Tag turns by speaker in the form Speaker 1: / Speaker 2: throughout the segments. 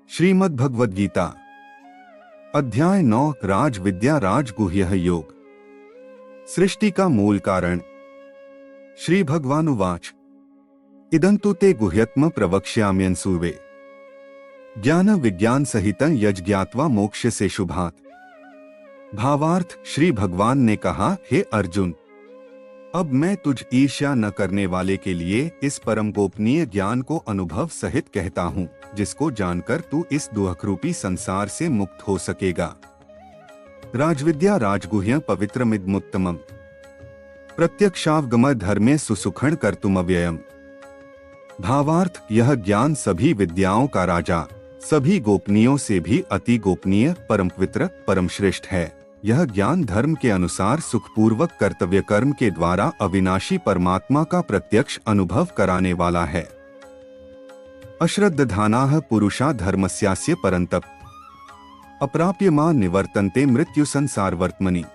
Speaker 1: श्रीमद् भगवद गीता अध्याय 9 राज विद्या राजगुह्यः योग। सृष्टि का मूल कारण। श्री भगवानुवाच इदं तु ते गुह्यत्म प्रवक्ष्याम्यंसूवे ज्ञान विज्ञान सहितं यज्ञात्वा मोक्ष से शुभात्। भावार्थ, श्री भगवान ने कहा, हे अर्जुन, अब मैं तुझ ईर्ष्या न करने वाले के लिए इस परम गोपनीय ज्ञान को अनुभव सहित कहता हूँ, जिसको जानकर तू इस दुःखरूपी संसार से मुक्त हो सकेगा। राजविद्या राजगुह्य पवित्रमिदमुत्तमम् प्रत्यक्षावगम धर्मे सुसुखण कर्तुमव्ययम्। भावार्थ, यह ज्ञान सभी विद्याओं का राजा, सभी गोपनीयों से भी अति गोपनीय, परम पवित्र, परम श्रेष्ठ है। यह ज्ञान धर्म के अनुसार सुखपूर्वक कर्तव्य कर्म के द्वारा अविनाशी परमात्मा का प्रत्यक्ष अनुभव कराने वाला है। अश्रद्धानाः पुरुषा धर्मस्यास्य परन्तप अप्राप्यमा निवर्तन्ते मृत्यु संसारवर्त्मनि।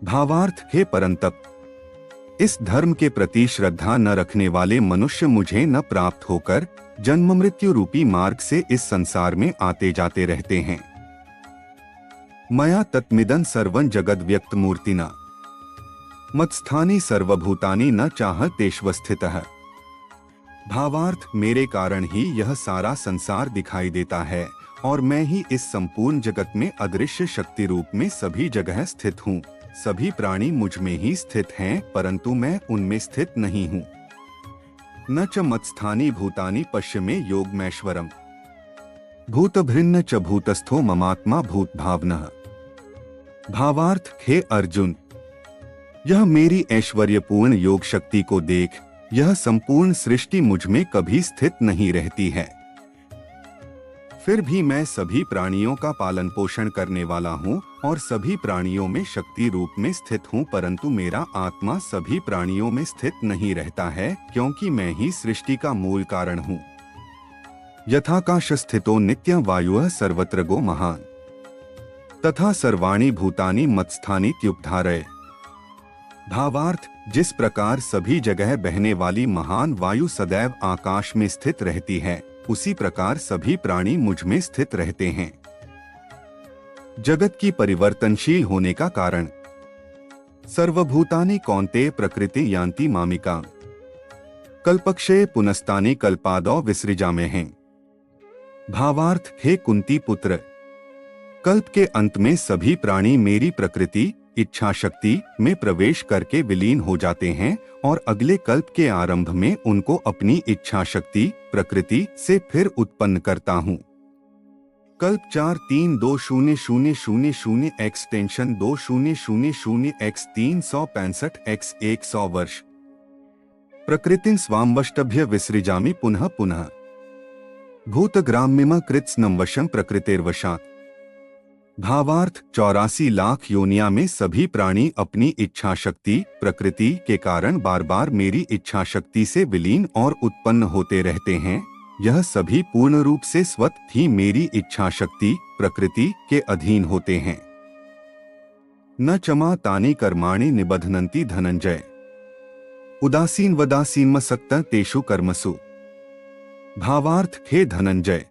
Speaker 1: भावार्थ, हे परंतप, इस धर्म के प्रति श्रद्धा न रखने वाले मनुष्य मुझे न प्राप्त होकर जन्म मृत्यु रूपी मार्ग से इस संसार में आते जाते रहते हैं। मया तत्मिदं सर्वं जगद व्यक्त मूर्तिना मत्स्थानि सर्वभूतानि न चाहतेष्वस्थितः। भावार्थ, मेरे कारण ही यह सारा संसार दिखाई देता है और मैं ही इस संपूर्ण जगत में अदृश्य शक्ति रूप में सभी जगह स्थित हूँ। सभी प्राणी मुझ में ही स्थित हैं, परंतु मैं उनमें स्थित नहीं हूँ। न च मत्स्थानि भूतानि पश्य योगमैश्वरम् भूतभृन्न च भूतस्थो ममात्मा भूत भावनः। भावार्थ, हे अर्जुन, यह मेरी ऐश्वर्यपूर्ण योग शक्ति को देख, यह संपूर्ण सृष्टि मुझ में कभी स्थित नहीं रहती है। फिर भी मैं सभी प्राणियों का पालन पोषण करने वाला हूँ और सभी प्राणियों में शक्ति रूप में स्थित हूँ, परंतु मेरा आत्मा सभी प्राणियों में स्थित नहीं रहता है, क्योंकि मैं ही सृष्टि का मूल कारण हूँ। यथाकाश स्थितो नित्यं वायुः सर्वत्र गो महान् तथा सर्वाणि भूतानि मत्स्थानीत्युपधारय। भावार्थ, जिस प्रकार सभी जगह बहने वाली महान वायु सदैव आकाश में स्थित रहती है, उसी प्रकार सभी प्राणी मुझ में स्थित रहते हैं। जगत की परिवर्तनशील होने का कारण। सर्वभूतानि कौन्तेय प्रकृति यान्ति मामिका कल्पक्षये पुनस्तानि कल्पादौ विसृजाम्यहम्। भावार्थ, हे कुंती पुत्र, कल्प के अंत में सभी प्राणी मेरी प्रकृति इच्छा शक्ति में प्रवेश करके विलीन हो जाते हैं और अगले कल्प के आरंभ में उनको अपनी इच्छा शक्ति प्रकृति से फिर उत्पन्न करता हूँ। कल्प 4320000 एक्सटेंशन 2000x365 x 100 वर्ष। प्रकृतिं स्वामवष्टभ्य विसृजामि पुनः पुनः भूतग्राम्यम कृत्स्नं वशं प्रकृतिर्वशात्। भावार्थ, 84 लाख योनिया में सभी प्राणी अपनी इच्छा शक्ति प्रकृति के कारण बार बार मेरी इच्छा शक्ति से विलीन और उत्पन्न होते रहते हैं। यह सभी पूर्ण रूप से स्वतः ही मेरी इच्छा शक्ति प्रकृति के अधीन होते हैं। न चमा तानि कर्माणि निबध्नन्ति धनंजय उदासीन वदासीनमसक्त तेषु कर्मसु। भावार्थ, हे धनंजय,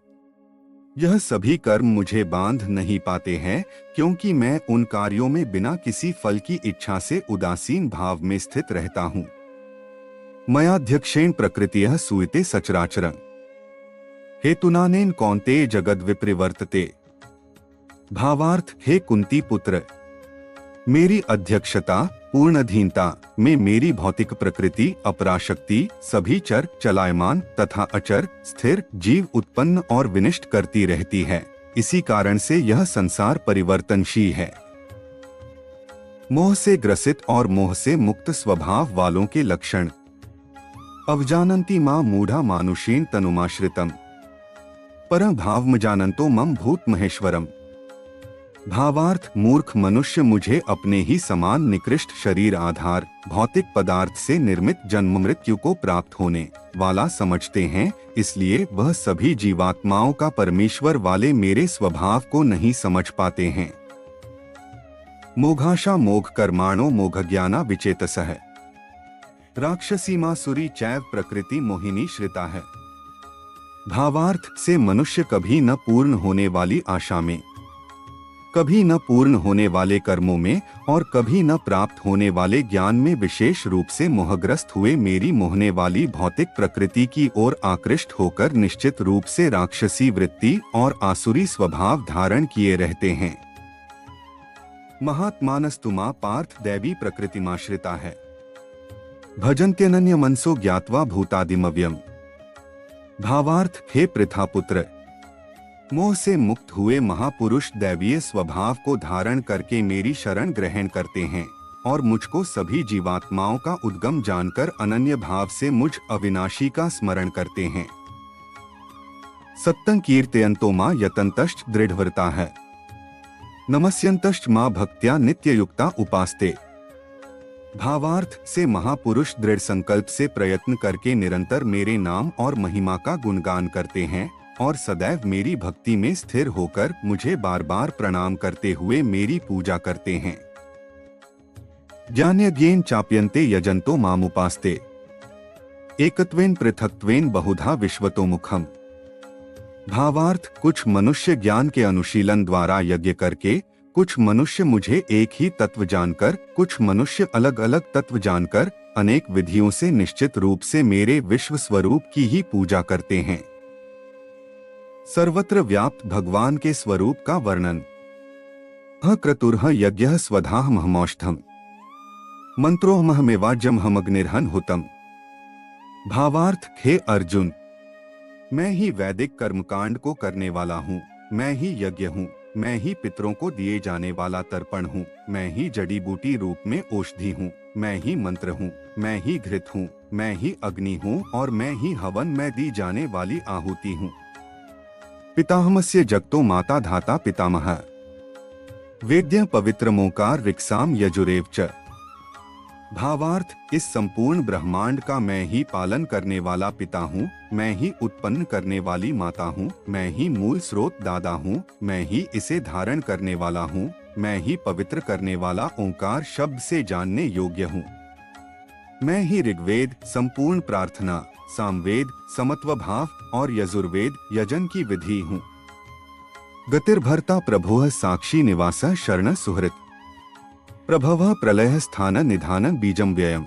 Speaker 1: यह सभी कर्म मुझे बांध नहीं पाते हैं, क्योंकि मैं उन कार्यों में बिना किसी फल की इच्छा से उदासीन भाव में स्थित रहता हूँ। मयाध्यक्षेण प्रकृतियः सूयते सचराचरं हेतुनानेन कौन्तेय जगद विप्रवर्तते। भावार्थ, हे कुंती पुत्र, मेरी अध्यक्षता पूर्ण अधीनता में मेरी भौतिक प्रकृति अपराशक्ति सभी चर चलायमान तथा अचर स्थिर जीव उत्पन्न और विनिष्ट करती रहती है। इसी कारण से यह संसार परिवर्तनशील है। मोह से ग्रसित और मोह से मुक्त स्वभाव वालों के लक्षण। अवजानन्ति मां मूढ़ा मानुषेण तनुमाश्रितम् परं भावम जानन्तो मम भूत महेश्वरम। भावार्थ, मूर्ख मनुष्य मुझे अपने ही समान निकृष्ट शरीर आधार भौतिक पदार्थ से निर्मित जन्म मृत्यु को प्राप्त होने वाला समझते हैं, इसलिए वह सभी जीवात्माओं का परमेश्वर वाले मेरे स्वभाव को नहीं समझ पाते हैं। मोघाशा मोघ कर्माणो मोघज्ञाना विचेतसः राक्षसी मासुरी चैव प्रकृति मोहिनी श्रिता है। भावार्थ से मनुष्य कभी न पूर्ण होने वाली आशा में, कभी न पूर्ण होने वाले कर्मों में और कभी न प्राप्त होने वाले ज्ञान में विशेष रूप से मोहग्रस्त हुए मेरी मोहने वाली भौतिक प्रकृति की ओर आकृष्ट होकर निश्चित रूप से राक्षसी वृत्ति और आसुरी स्वभाव धारण किए रहते हैं। महात्मानस्तुमा पार्थ दैवी प्रकृतिमाश्रिता है, भजन्त्यनन्य मनसो ज्ञात्वा भूतादिमव्यम। भावार्थ हे पृथापुत्र, मोह से मुक्त हुए महापुरुष दैवीय स्वभाव को धारण करके मेरी शरण ग्रहण करते हैं और मुझको सभी जीवात्माओं का उद्गम जानकर अनन्य भाव से मुझ अविनाशी का स्मरण करते हैं। सत्तं कीर्तयन्तो मां यतन्तश्च दृढ़व्रता है, नमस्यन्तश्च मां भक्त्या नित्ययुक्ता उपास्ते। भावार्थ से महापुरुष दृढ़ संकल्प से प्रयत्न करके निरंतर मेरे नाम और महिमा का गुणगान करते हैं और सदैव मेरी भक्ति में स्थिर होकर मुझे बार बार प्रणाम करते हुए मेरी पूजा करते हैं। ज्ञानयज्ञेन चाप्यन्ते यजन्तो मामुपास्ते, एकत्वेन पृथक्त्वेन बहुधा विश्वतोमुखम। भावार्थ कुछ मनुष्य ज्ञान के अनुशीलन द्वारा यज्ञ करके, कुछ मनुष्य मुझे एक ही तत्व जानकर, कुछ मनुष्य अलग अलग तत्व जानकर अनेक विधियों से निश्चित रूप से मेरे विश्व स्वरूप की ही पूजा करते हैं। सर्वत्र व्याप्त भगवान के स्वरूप का वर्णन। ह क्रतुर्ह यज्ञः स्वधाह महमौष्ठम, मंत्रोहमहमेवाज्यम हमग्निर्हन हुतम। भावार्थ हे अर्जुन, मैं ही वैदिक कर्मकांड को करने वाला हूँ, मैं ही यज्ञ हूँ, मैं ही पितरों को दिए जाने वाला तर्पण हूँ, मैं ही जड़ी बूटी रूप में औषधि हूँ, मैं ही मंत्र हूँ, मैं ही घृत हूँ, मैं ही अग्नि हूँ और मैं ही हवन में दी जाने वाली आहुति हूँ। पिताहमस्य जगतो माता धाता पितामह, वेद्य पवित्रमोकार ऋक्साम यजुरेव च। भावार्थ इस संपूर्ण ब्रह्मांड का मैं ही पालन करने वाला पिता हूँ, मैं ही उत्पन्न करने वाली माता हूँ, मैं ही मूल स्रोत दादा हूँ, मैं ही इसे धारण करने वाला हूँ, मैं ही पवित्र करने वाला ओंकार शब्द से जानने योग्य हूँ। मैं ही ऋग्वेद, संपूर्ण प्रार्थना, सामवेद, समत्व भाव और यजुर्वेद यजन की विधि हूँ। गतिर्भर्ता प्रभोः साक्षी निवास शरण सुहृत, प्रभवः प्रलय स्थान निधान बीजम व्ययम।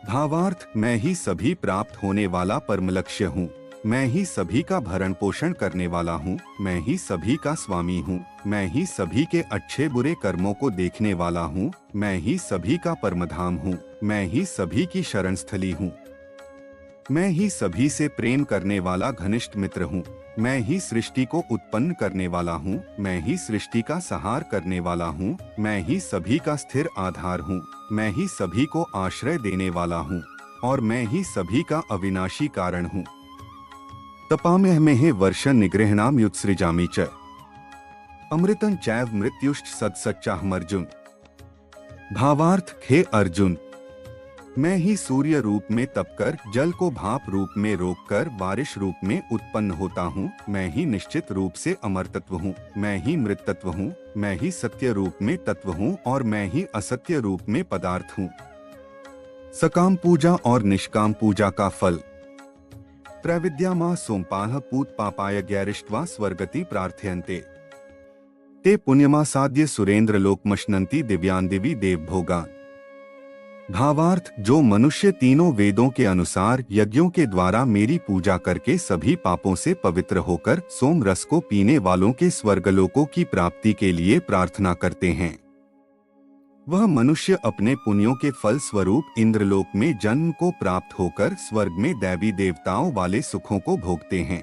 Speaker 1: भावार्थ मैं ही सभी प्राप्त होने वाला परम लक्ष्य हूँ, मैं ही सभी का भरण पोषण करने वाला हूँ, मैं ही सभी का स्वामी हूँ, मैं ही सभी के अच्छे बुरे कर्मों को देखने वाला हूँ, मैं ही सभी का परमधाम हूँ, मैं ही सभी की शरण स्थली हूँ। मैं ही सभी से प्रेम करने वाला घनिष्ठ मित्र हूँ, मैं ही सृष्टि को उत्पन्न करने वाला हूँ, मैं ही सृष्टि का संहार करने वाला हूँ, मैं ही सभी का स्थिर आधार हूँ, मैं ही सभी को आश्रय देने वाला हूँ और मैं ही सभी का अविनाशी कारण हूँ। तपाम्यहमेह वर्ष निगृहणाम युत्सृजामि च, अमृतं चैव मृत्युश्च सत्सच्चाहमर्जुन। भावार्थ हे अर्जुन, मैं ही सूर्य रूप में तपकर जल को भाप रूप में रोककर बारिश रूप में उत्पन्न होता हूँ, मैं ही निश्चित रूप से अमर तत्व हूँ, मैं ही मृत तत्व हूँ, मैं ही सत्य रूप में तत्व हूँ और मैं ही असत्य रूप में पदार्थ हूँ। सकाम पूजा और निष्काम पूजा का फल। त्रैविद्या मां सोमपाह पूत पापाय गैरिष्ट्वा स्वर्गति प्रार्थयन्ते, ते पुण्यमासाद्य सुरेंद्र लोकमश्नन्ति दिव्यान दिवी देव भोगान। भावार्थ जो मनुष्य तीनों वेदों के अनुसार यज्ञों के द्वारा मेरी पूजा करके सभी पापों से पवित्र होकर सोम रस को पीने वालों के स्वर्गलोकों की प्राप्ति के लिए प्रार्थना करते हैं, वह मनुष्य अपने पुण्यों के फल स्वरूप इंद्रलोक में जन्म को प्राप्त होकर स्वर्ग में दैवी देवताओं वाले सुखों को भोगते हैं।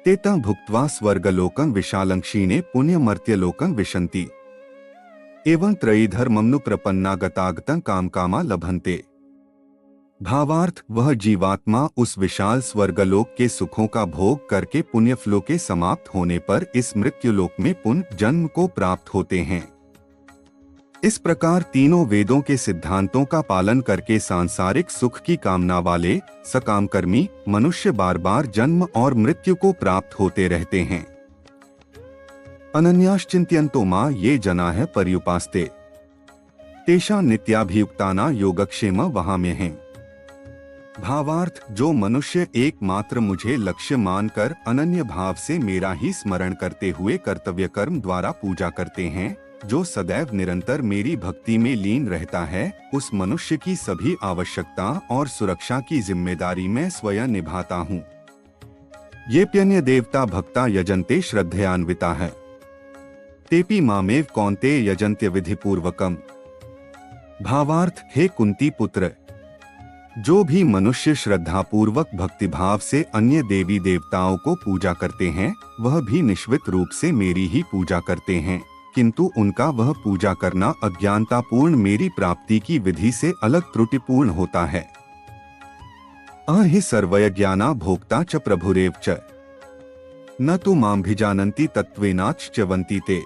Speaker 1: तेतं भुक्त्वा स्वर्गलोकं विशालं क्षीणे पुण्यमर्त्यलोकं विशन्ति, एवं त्रयीधर्ममनु प्रपन्ना गतागतं काम कामा लभन्ते। भावार्थ वह जीवात्मा उस विशाल स्वर्गलोक के सुखों का भोग करके पुण्यफलों के समाप्त होने पर इस मृत्युलोक में पुनः जन्म को प्राप्त होते हैं। इस प्रकार तीनों वेदों के सिद्धांतों का पालन करके सांसारिक सुख की कामना वाले सकाम कर्मी मनुष्य बार बार जन्म और मृत्यु को प्राप्त होते रहते हैं। अनन्याश्चिंत्यन्तो मां ये जना है पर्युपास्ते, तेषां नित्याभियुक्ताना योगक्षेम वहाम्यहम्। भावार्थ, जो मनुष्य एकमात्र मुझे लक्ष्य मानकर अनन्य भाव से मेरा ही स्मरण करते हुए कर्तव्य कर्म द्वारा पूजा करते हैं, जो सदैव निरंतर मेरी भक्ति में लीन रहता है, उस मनुष्य की सभी आवश्यकता और सुरक्षा की जिम्मेदारी मैं स्वयं निभाता हूँ। ये प्यन्य देवता भक्ता यजन्ते श्रद्धयान्विता है, तेपि मामेव कौन्ते यजन्त्य विधि पूर्वकम। भावार्थ, हे कुंती पुत्र, जो भी मनुष्य श्रद्धापूर्वक भक्तिभाव से अन्य देवी देवताओं को पूजा करते हैं, वह भी निश्चित रूप से मेरी ही पूजा करते हैं, किंतु उनका वह पूजा करना अज्ञानतापूर्ण मेरी प्राप्ति की विधि से अलग त्रुटिपूर्ण होता है। अहि सर्वज्ञाना भोक्ता च प्रभुरेव च, न तु मामभिजानन्ति तत्त्वेनाच्चवन्ति ते।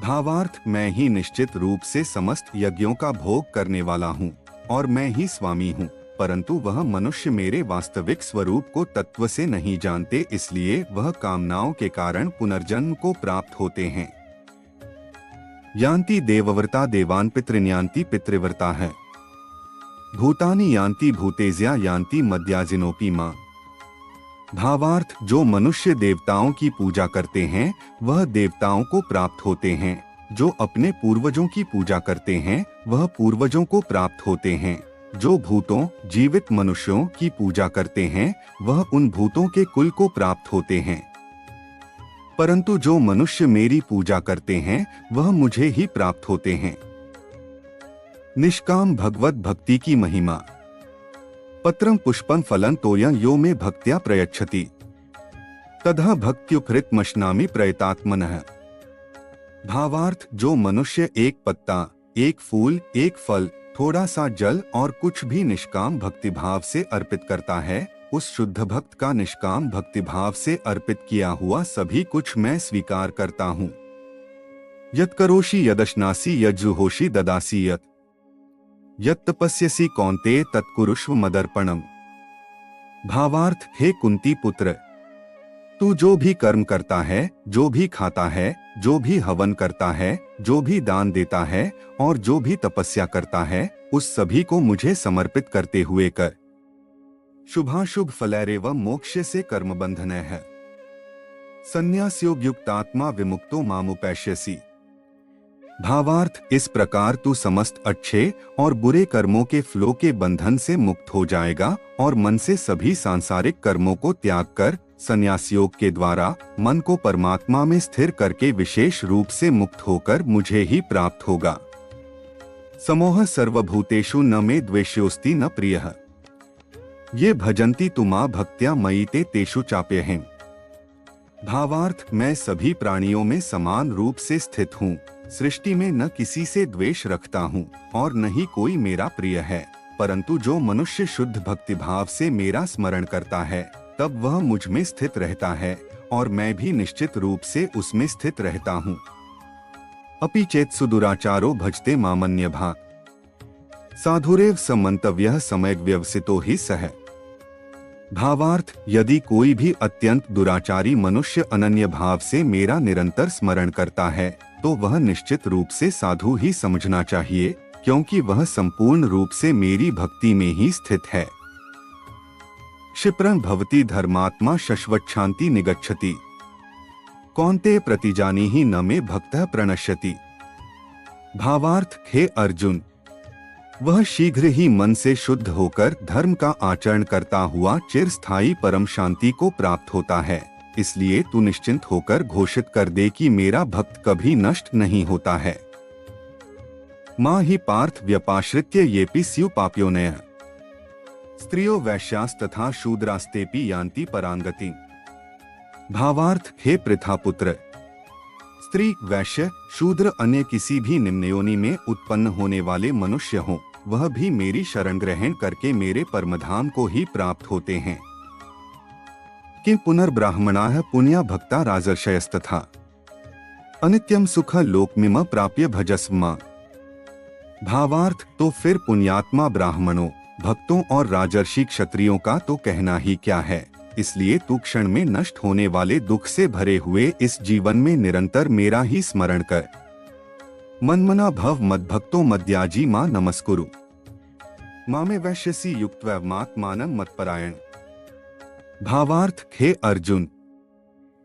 Speaker 1: भावार्थ, मैं ही निश्चित रूप से समस्त यज्ञों का भोग करने वाला हूँ और मैं ही स्वामी हूँ, परंतु वह मनुष्य मेरे वास्तविक स्वरूप को तत्व से नहीं जानते, इसलिए वह कामनाओं के कारण पुनर्जन्म को प्राप्त होते हैं। यान्ति देवव्रता देवान पितृन्यान्ति पितृव्रता है, भूतानि यान्ति भूतेज्या यान्ति मद्याजिनोपि मां। भावार्थ, जो मनुष्य देवताओं की पूजा करते हैं वह देवताओं को प्राप्त होते हैं, जो अपने पूर्वजों की पूजा करते हैं वह पूर्वजों को प्राप्त होते हैं, जो भूतों जीवित मनुष्यों की पूजा करते हैं वह उन भूतों के कुल को प्राप्त होते हैं, परंतु जो मनुष्य मेरी पूजा करते हैं वह मुझे ही प्राप्त होते हैं। निष्काम भगवत भक्ति की महिमा। पत्रं पुष्पं फलं तोयं यो मे भक्त्या प्रयच्छति, ततः भक्त्युपहृतमश्नामि प्रयतात्मनः। भावार्थ, जो मनुष्य एक पत्ता, एक फूल, एक फल, थोड़ा सा जल और कुछ भी निष्काम भक्तिभाव से अर्पित करता है, उस शुद्ध भक्त का निष्काम भक्तिभाव से अर्पित किया हुआ सभी कुछ मैं स्वीकार करता हूँ। यत्करोषि यदश्नासि यज्जुहोषि ददासि यत्तपस्यसि कौन्तेय तत्कुरुष्व मदर्पणम। भावार्थ, हे कुंती पुत्र, तू जो भी कर्म करता है, जो भी खाता है, जो भी हवन करता है, जो भी दान देता है और जो भी तपस्या करता है, उस सभी को मुझे समर्पित करते हुए कर। शुभाशुभ फलैरेव मोक्ष से कर्म बंधन है, संन्यासयोग्युक्तात्मा विमुक्तो मामुपैष्यसि। भावार्थ, इस प्रकार तू समस्त अच्छे और बुरे कर्मों के फ्लो के बंधन से मुक्त हो जाएगा और मन से सभी सांसारिक कर्मों को त्याग कर संन्यास योग के द्वारा मन को परमात्मा में स्थिर करके विशेष रूप से मुक्त होकर मुझे ही प्राप्त होगा। समोह सर्वभूतेषु न मे द्वेष्योस्ति न प्रियः, ये भजन्ति तुमा भक्त्या मयि ते तेषु चाप्यहम्। भावार्थ, मैं सभी प्राणियों में समान रूप से स्थित हूँ, सृष्टि में न किसी से द्वेष रखता हूँ और न ही कोई मेरा प्रिय है, परंतु जो मनुष्य शुद्ध भक्तिभाव से मेरा स्मरण करता है तब वह मुझ में स्थित रहता है और मैं भी निश्चित रूप से उसमें स्थित रहता हूँ। अपि चेत् सुदुराचारो भजते मामन्य भाग, साधुरेव समन्तव्यः सम्यग् व्यवसितो हि सः। भावार्थ, यदि कोई भी अत्यंत दुराचारी मनुष्य अनन्य भाव से मेरा निरंतर स्मरण करता है तो वह निश्चित रूप से साधु ही समझना चाहिए, क्योंकि वह संपूर्ण रूप से मेरी भक्ति में ही स्थित है। क्षिप्रं भवति धर्मात्मा शश्वच्छान्ति निगच्छति, कौन्तेय प्रतिजानीहि न मे भक्तः प्रणश्यति। भावार्थ, हे अर्जुन, वह शीघ्र ही मन से शुद्ध होकर धर्म का आचरण करता हुआ चिरस्थायी परम शांति को प्राप्त होता है, इसलिए तू निश्चिंत होकर घोषित कर दे कि मेरा भक्त कभी नष्ट नहीं होता है। मां ही पार्थ व्यपाश्रित्य येपि स्यु पाप्योनयः, स्त्रियो वैश्यास् तथा शूद्रास्तेपि यान्ति परांगति। भावार्थ, हे पृथापुत्र, स्त्री, वैश्य, शूद्र अन्य किसी भी निम्नयोनि में उत्पन्न होने वाले मनुष्य हों, वह भी मेरी शरण ग्रहण करके मेरे परमधाम को ही प्राप्त होते हैं। किं पुनर्ब्राह्मणाः पुण्या भक्ता राजर्षयस्तथा, अनित्यं सुख लोकमिम प्राप्य भजस्व। भावार्थ, तो फिर पुण्यात्मा ब्राह्मणों, भक्तों और राजर्षि क्षत्रियों का तो कहना ही क्या है, इसलिए तू क्षण में नष्ट होने वाले दुख से भरे हुए इस जीवन में निरंतर मेरा ही स्मरण कर। मन्मना भव मद्भक्तो मद्याजी मां नमस्कुरु। मामे वैश्यसी युक्त्वैवमात्मानं मत्परायण। भावार्थ, हे अर्जुन,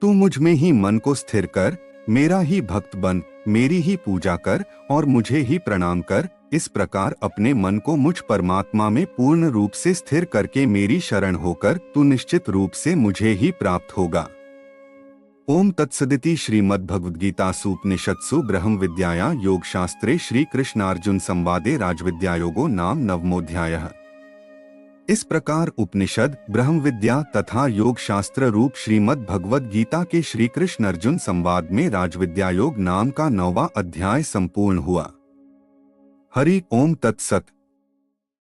Speaker 1: तू मुझ में ही मन को स्थिर कर, मेरा ही भक्त बन, मेरी ही पूजा कर और मुझे ही प्रणाम कर। इस प्रकार अपने मन को मुझ परमात्मा में पूर्ण रूप से स्थिर करके मेरी शरण होकर तू निश्चित रूप से मुझे ही प्राप्त होगा। ओम तत्सदिति श्रीमद्भगवद्गीतासु उपनिषत्सु ब्रह्म विद्यायां योगशास्त्रे श्री कृष्णार्जुन संवादे राजविद्यायोगो नाम नवमोऽध्यायः। इस प्रकार उपनिषद, ब्रह्म विद्या तथा योग शास्त्र रूप श्रीमद् भगवद गीता के श्री कृष्ण अर्जुन संवाद में राजविद्यायोग नाम का 9वां अध्याय संपूर्ण हुआ। हरि ओम तत्सत।